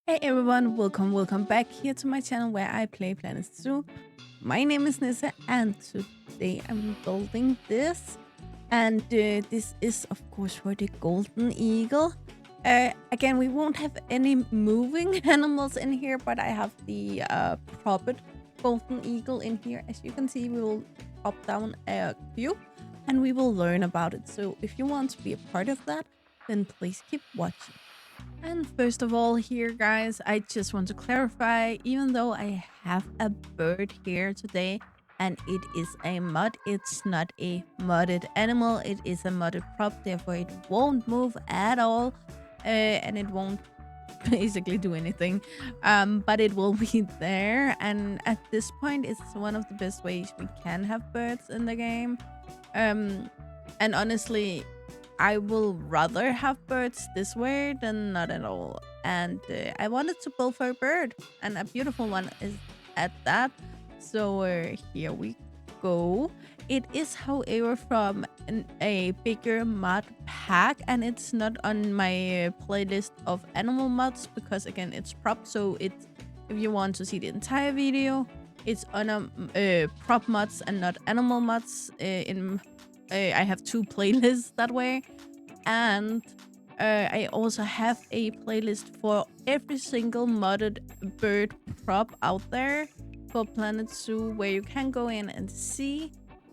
Hey everyone, welcome back here to my channel where I play Planet Zoo. My name is Nissa and today I'm building this. And this is of course for the golden eagle. Again, we won't have any moving animals in here, but I have the propped golden eagle in here. As you can see, we will pop down a few and we will learn about it. So if you want to be a part of that, then please keep watching. And first of all here, guys, I just want to clarify, even though I have a bird here today and it is a mod, it's not a modded animal, it is a modded prop, therefore it won't move at all and it won't basically do anything, but it will be there. And at this point, it's one of the best ways we can have birds in the game. And honestly, I will rather have birds this way than not at all. And I wanted to build for a bird, and a beautiful one is at that. So here we go. It is, however, from a bigger mod pack, and it's not on my playlist of animal mods because, again, it's prop. So it's, if you want to see the entire video, it's on prop mods and not animal mods. I have two playlists that way, and I also have a playlist for every single modded bird prop out there for Planet Zoo, where you can go in and see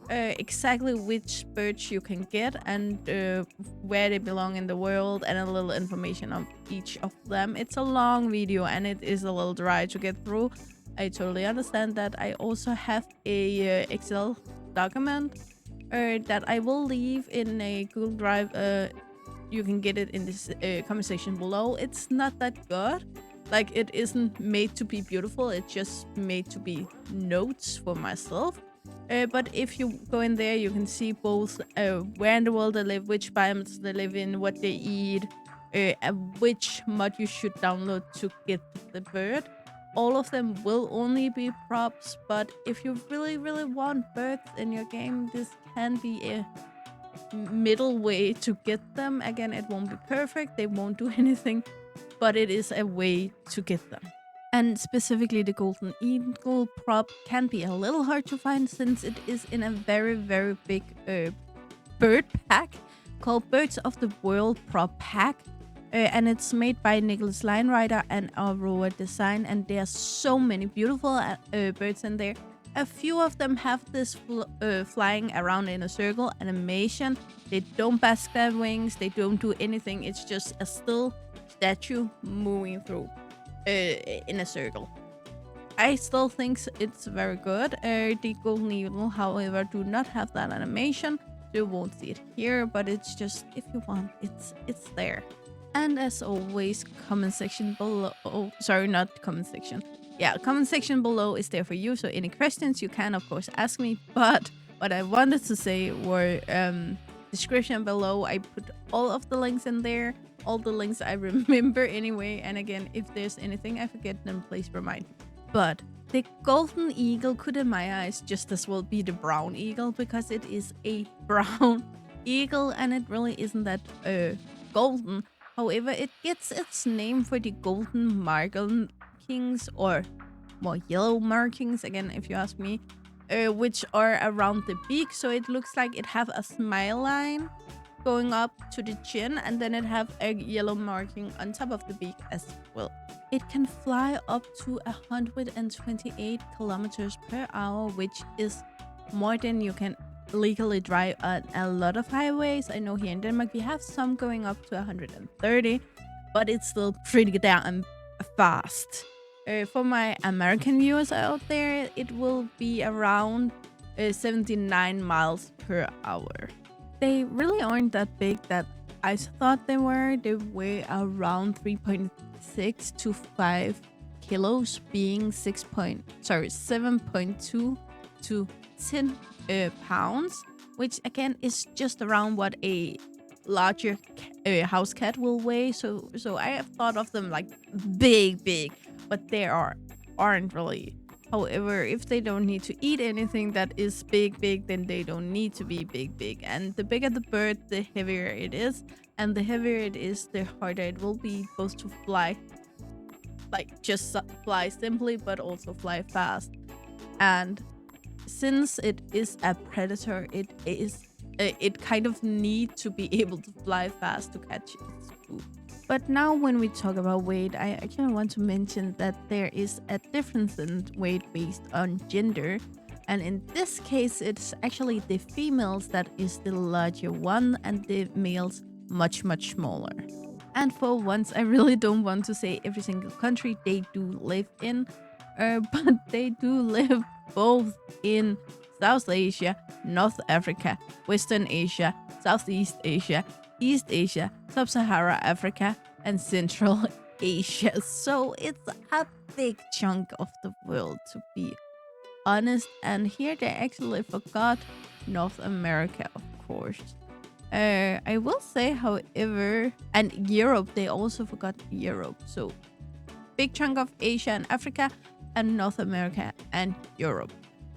exactly which birds you can get and where they belong in the world, and a little information of each of them. It's a long video and it is a little dry to get through. I totally understand that. I also have a Excel document that I will leave in a Google Drive. You can get it in this comment section below. It's not that good. Like, it isn't made to be beautiful. It's just made to be notes for myself. But if you go in there, you can see both where in the world they live, which biomes they live in, what they eat, which mod you should download to get the bird. All of them will only be props, but if you really want birds in your game, this can be a middle way to get them. Again, it won't be perfect, they won't do anything, but it is a way to get them. And specifically the golden eagle prop can be a little hard to find, since it is in a very big bird pack called Birds of the World prop pack. And it's made by Nicholas Linewriter and Aurora Design, and there are so many beautiful birds in there. A few of them have this flying around in a circle animation. They don't bask their wings, they don't do anything. It's just a still statue moving through in a circle. I still think it's very good. The golden eagle, however, do not have that animation. You won't see it here, but it's just, if you want, it's there. And as always, comment section below. Oh, sorry, not comment section. Yeah, comment section below is there for you. So any questions you can, of course, ask me. But what I wanted to say were description below. I put all of the links in there, all the links I remember anyway. And again, if there's anything I forget, then please remind me. But the golden eagle could, in my eyes, just as well be the brown eagle, because it is a brown eagle and it really isn't that golden. However, it gets its name for the golden markings, or more yellow markings, again, if you ask me, which are around the beak. So it looks like it have a smile line going up to the chin, and then it have a yellow marking on top of the beak as well. It can fly up to 128 kilometers per hour, which is more than you can legally drive on a lot of highways. I know here in Denmark we have some going up to 130, but it's still pretty damn fast. For my American viewers out there, it will be around 79 miles per hour. They really aren't that big that I thought they were. They weigh around 3.6 to 5 kilos, being 7.2 to 10 pounds, which again is just around what a larger house cat will weigh. So I have thought of them like big, but they aren't really. However, if they don't need to eat anything that is big, then they don't need to be big. And the bigger the bird, the heavier it is, and the heavier it is, the harder it will be both to fly like just fly simply, but also fly fast. And since it is a predator, it kind of need to be able to fly fast to catch its food. But now when we talk about weight, I actually want to mention that there is a difference in weight based on gender. And in this case, it's actually the females that is the larger one and the males much, much smaller. And for once, I really don't want to say every single country they do live in, but they do live both in South Asia, North Africa, Western Asia, Southeast Asia, East Asia, Sub-Saharan Africa, and Central Asia. So it's a big chunk of the world, to be honest. And here they actually forgot North America, of course. I will say, however, and Europe, they also forgot Europe. So big chunk of Asia and Africa, and North America and Europe.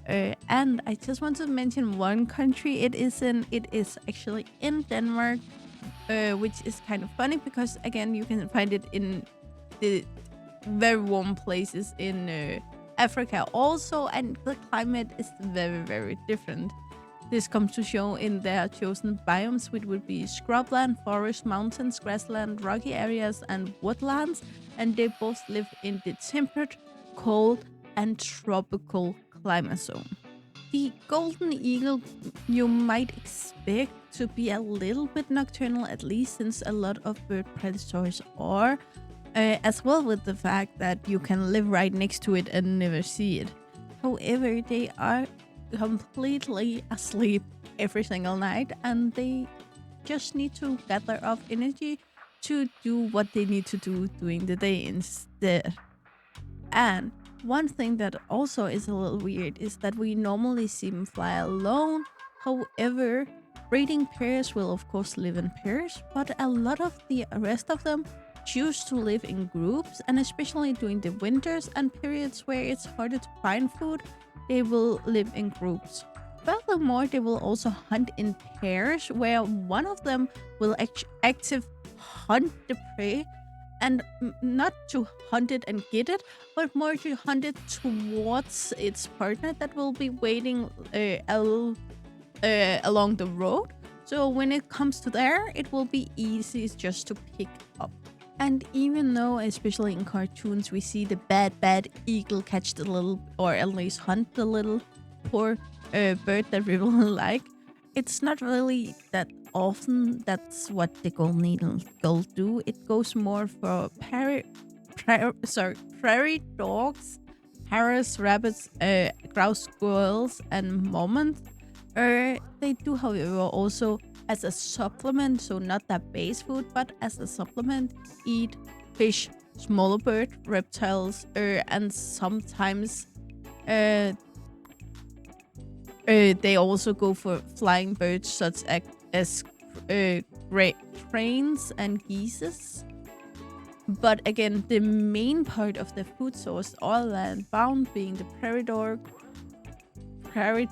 And I just want to mention one country. It is actually in Denmark, which is kind of funny because again you can find it in the very warm places in Africa also, and the climate is very, very different. This comes to show in their chosen biomes, which would be scrubland, forest, mountains, grassland, rocky areas, and woodlands. And they both live in the temperate, cold, and tropical climate zone. The golden eagle you might expect to be a little bit nocturnal, at least since a lot of bird predators are, as well with the fact that you can live right next to it and never see it. However, they are completely asleep every single night, and they just need to gather up energy to do what they need to do during the day instead. And one thing that also is a little weird is that we normally see them fly alone. However, breeding pairs will of course live in pairs, but a lot of the rest of them choose to live in groups, and especially during the winters and periods where it's harder to find food, they will live in groups. Furthermore, they will also hunt in pairs, where one of them will active hunt the prey, and not to hunt it and get it, but more to hunt it towards its partner that will be waiting along the road. So when it comes to there, it will be easy just to pick up. And even though, especially in cartoons, we see the bad eagle catch the little, or at least hunt the little poor bird that we really like, it's not really that often that's what the golden eagle do. It goes more for prairie dogs, hares, rabbits, grouse squirrels, and marmots. They do, however, also as a supplement, so not that base food, but as a supplement, eat fish, smaller bird, reptiles, and sometimes they also go for flying birds such as great cranes and geese. But again, the main part of the food source are land-bound, being the prairie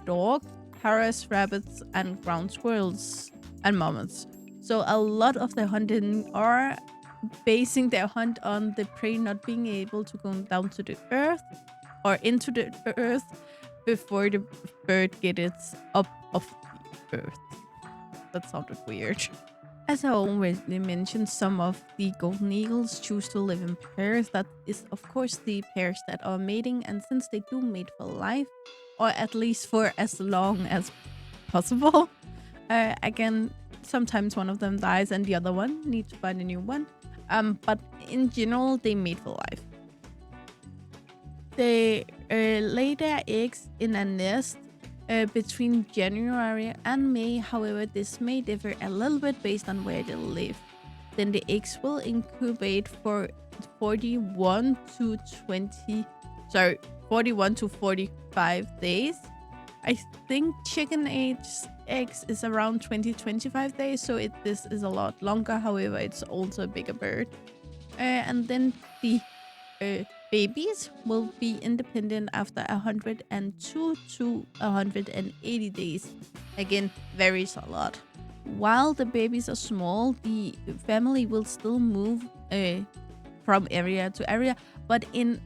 dog, hares, rabbits, and ground squirrels and marmots. So a lot of the hunting are basing their hunt on the prey not being able to go down to the earth or into the earth before the bird gets up of the earth. That sounded weird. As I already mentioned, some of the golden eagles choose to live in pairs. That is, of course, the pairs that are mating, and since they do mate for life, or at least for as long as possible, again, sometimes one of them dies and the other one needs to find a new one. But in general, they mate for life. They lay their eggs in a nest between January and May. However, this may differ a little bit based on where they live. Then the eggs will incubate for 41 to 45 days. I think chicken eggs is around 20-25 days, so this is a lot longer. However, it's also a bigger bird. And then the babies will be independent after 102 to 180 days. Again, varies a lot. While the babies are small, the family will still move from area to area, but in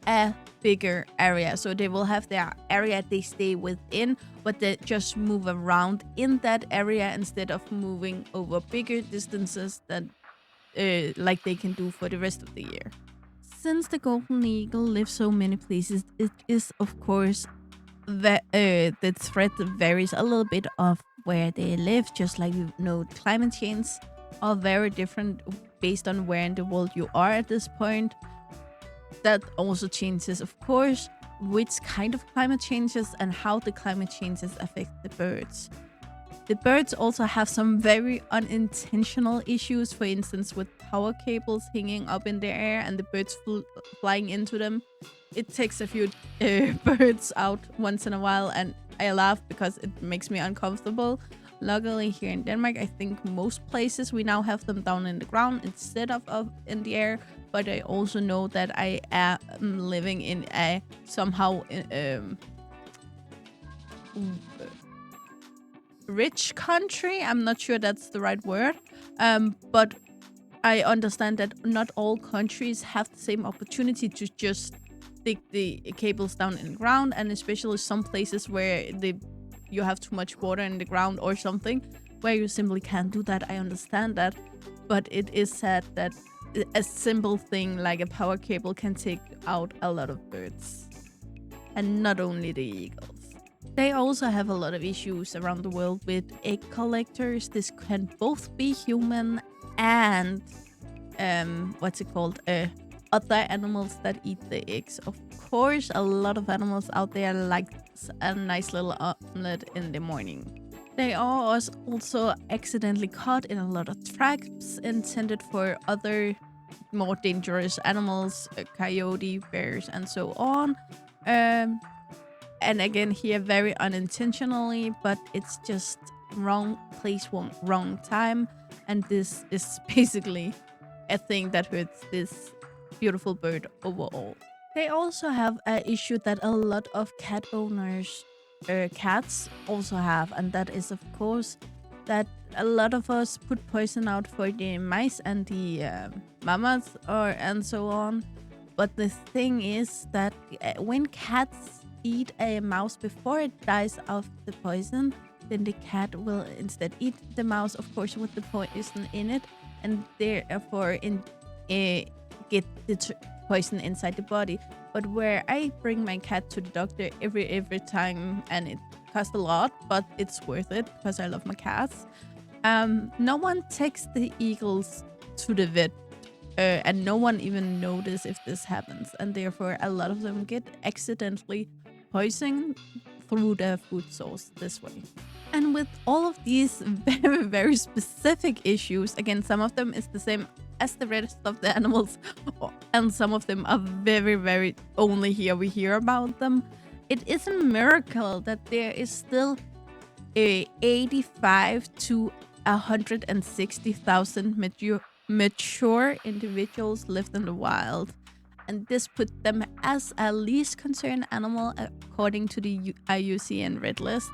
a bigger area. So they will have their area they stay within, but they just move around in that area instead of moving over bigger distances that like they can do for the rest of the year. Since the golden eagle lives so many places, it is of course the threat varies a little bit of where they live, just like climate change are very different based on where in the world you are at this point. That also changes, of course, which kind of climate changes and how the climate changes affect the birds. The birds also have some very unintentional issues, for instance, with power cables hanging up in the air and the birds flying into them. It takes a few birds out once in a while, and I laugh because it makes me uncomfortable. Luckily, here in Denmark, I think most places we now have them down in the ground instead of up in the air. But I also know that I am living in a somehow rich country. I'm not sure that's the right word. But I understand that not all countries have the same opportunity to just stick the cables down in the ground, and especially some places where you have too much water in the ground or something where you simply can't do that. I understand that, but it is sad that a simple thing like a power cable can take out a lot of birds, and not only the eagles. They also have a lot of issues around the world with egg collectors. This can both be human and other animals that eat the eggs. Of course, a lot of animals out there like a nice little omelet in the morning. They are also accidentally caught in a lot of traps intended for other more dangerous animals, coyote, bears, and so on. And again, here very unintentionally, but it's just wrong place, wrong time. And this is basically a thing that hurts this beautiful bird overall. They also have an issue that a lot of cat owners, cats also have, and that is of course that a lot of us put poison out for the mice and the mamas and so on. But the thing is that when cats eat a mouse before it dies of the poison, then the cat will instead eat the mouse, of course, with the poison in it, and therefore get the poison inside the body. But where I bring my cat to the doctor every time, and it costs a lot, but it's worth it because I love my cats. No one takes the eagles to the vet, and no one even notices if this happens, and therefore a lot of them get accidentally poisoned through their food source this way. And with all of these very, very specific issues, again, some of them is the same as the rest of the animals, and some of them are very, very only here we hear about them. It is a miracle that there is still 85 to 160,000 mature individuals left in the wild. And this put them as a least concerned animal according to the IUCN Red List.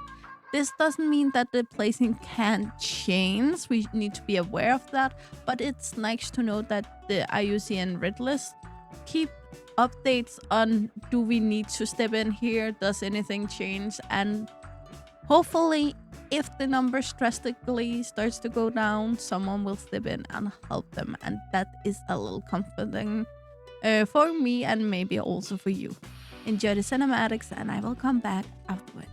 This doesn't mean that the placing can't change. We need to be aware of that. But it's nice to know that the IUCN Red List keep updates on, do we need to step in here? Does anything change? And hopefully, if the numbers drastically starts to go down, someone will step in and help them. And that is a little comforting for me, and maybe also for you. Enjoy the cinematics, and I will come back afterwards.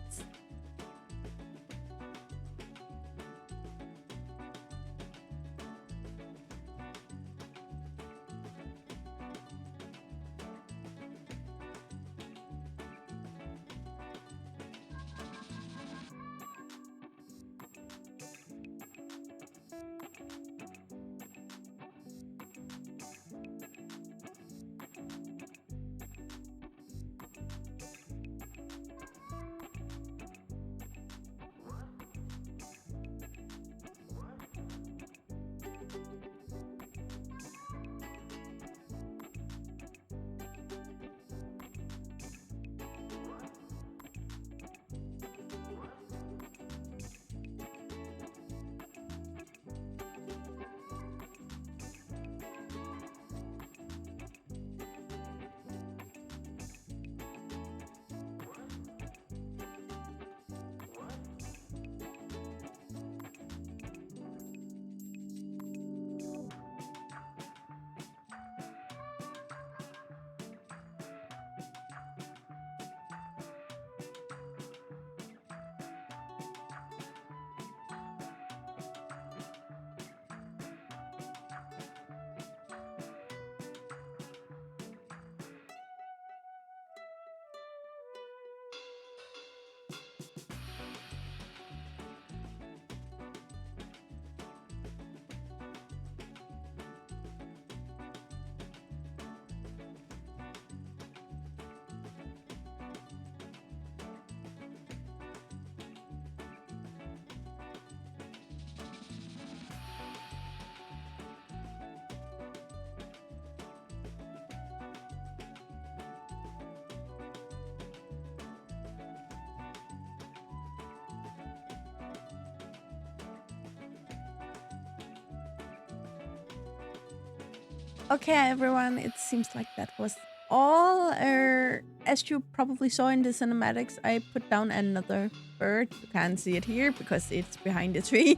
Okay, everyone, it seems like that was all. As you probably saw in the cinematics, I put down another bird. You can't see it here because it's behind the tree.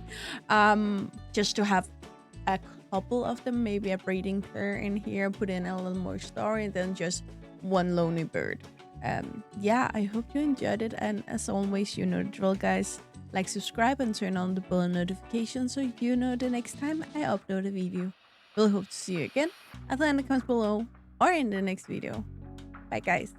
Just to have a couple of them, maybe a breeding pair in here, put in a little more story than just one lonely bird. Yeah, I hope you enjoyed it. And as always, you know the drill, guys. Like, subscribe, and turn on the bell notification so you know the next time I upload a video. We'll hope to see you again either in the comments below or in the next video. Bye, guys.